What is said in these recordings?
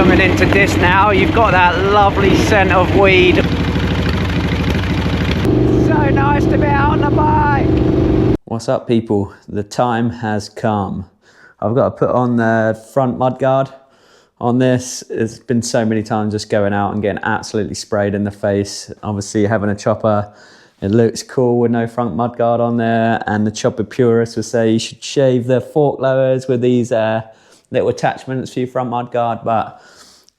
coming into this now, you've got that lovely scent of weed. So nice to be out on the bike. What's up, people? The time has come. I've got to put on the front mudguard on this. It's been so many times just going out and getting absolutely sprayed in the face. Obviously having a chopper, it looks cool with no front mudguard on there, and the chopper purists would say you should shave the fork lowers with these little attachments for your front mudguard, but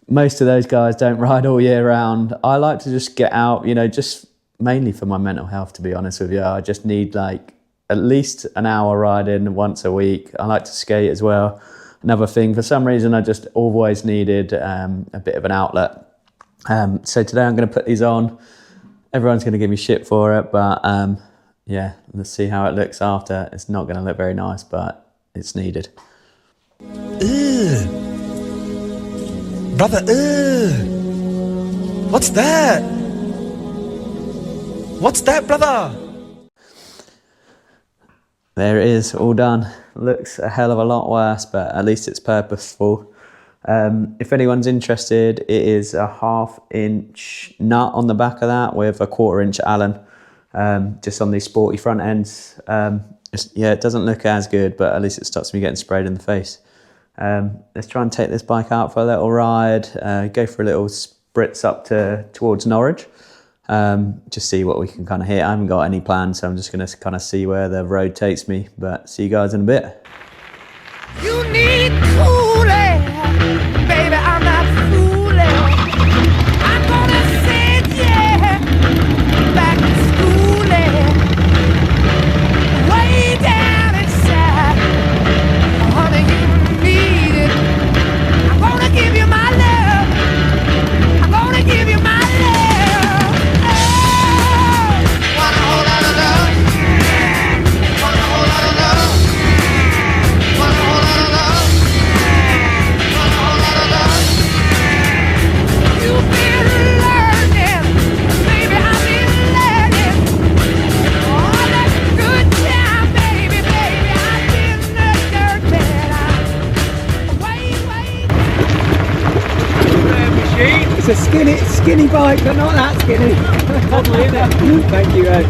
most of those guys don't ride all year round. I like to just get out, you know, just mainly for my mental health, to be honest with you. I just need like at least an hour riding once a week. I like to skate as well. Another thing, for some reason, I just always needed a bit of an outlet. So today I'm going to put these on. Everyone's going to give me shit for it, but yeah, let's see how it looks after. It's not going to look very nice, but it's needed. Ugh. Brother, ugh. What's that? What's that, brother? There it is, all done. Looks a hell of a lot worse, but at least it's purposeful. If anyone's interested, it is a 1/2 inch nut on the back of that with a 1/4 inch Allen, just on these sporty front ends. Yeah, it doesn't look as good, but at least it stops me getting sprayed in the face. Let's try and take this bike out for a little ride, go for a little spritz up towards Norwich. Just see what we can kind of hit. I haven't got any plans, so I'm just going to kind of see where the road takes me, but see you guys in a bit. You need cooling, baby, I'm not fooling. I'm gonna send you back to schooling, way down inside. Honey, you need it. I'm gonna give you my love. I'm gonna give you my love. Oh, want a whole lot of love. Want a whole lot of love. Want a whole lot of love. Want a whole lot of love. You've been learning, baby, I've been learning. All that good time, baby, baby, I've been the dirt bed. Wait. It's a skinny bike, but not that skinny. Probably, isn't it? Thank you, Ed.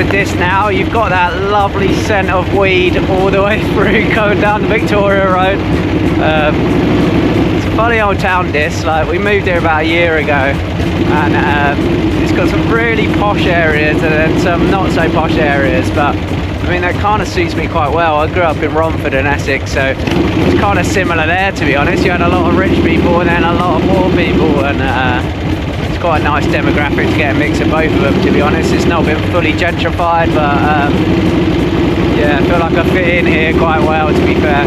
the disc now, you've got that lovely scent of weed all the way through going down the Victoria Road. It's a funny old town, this. Like, we moved here about a year ago, and it's got some really posh areas and then some not so posh areas, but I mean, that kind of suits me quite well. I grew up in Romford in Essex, so it's kind of similar there, to be honest. You had a lot of rich people and then a lot of poor people, and it's quite a nice demographic to get a mix of both of them, to be honest. It's not been fully gentrified, but yeah, I feel like I fit in here quite well, to be fair.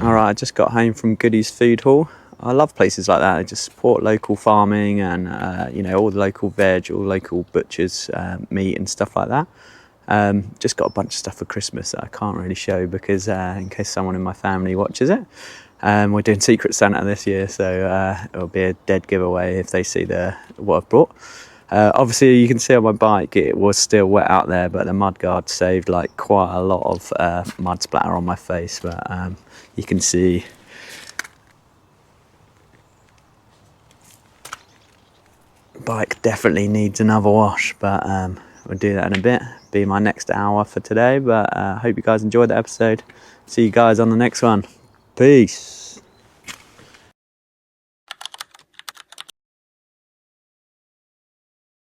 Alright, I just got home from Goodies Food Hall. I love places like that. They just support local farming and you know, all the local veg, all local butchers, meat and stuff like that. Just got a bunch of stuff for Christmas that I can't really show because in case someone in my family watches it. We're doing Secret Santa this year, so it'll be a dead giveaway if they see what I've brought. Obviously you can see on my bike it was still wet out there, but the mudguard saved like quite a lot of mud splatter on my face, but you can see bike definitely needs another wash, but we'll do that in a bit. Be my next hour for today, but I hope you guys enjoyed the episode. See you guys on the next one. Peace.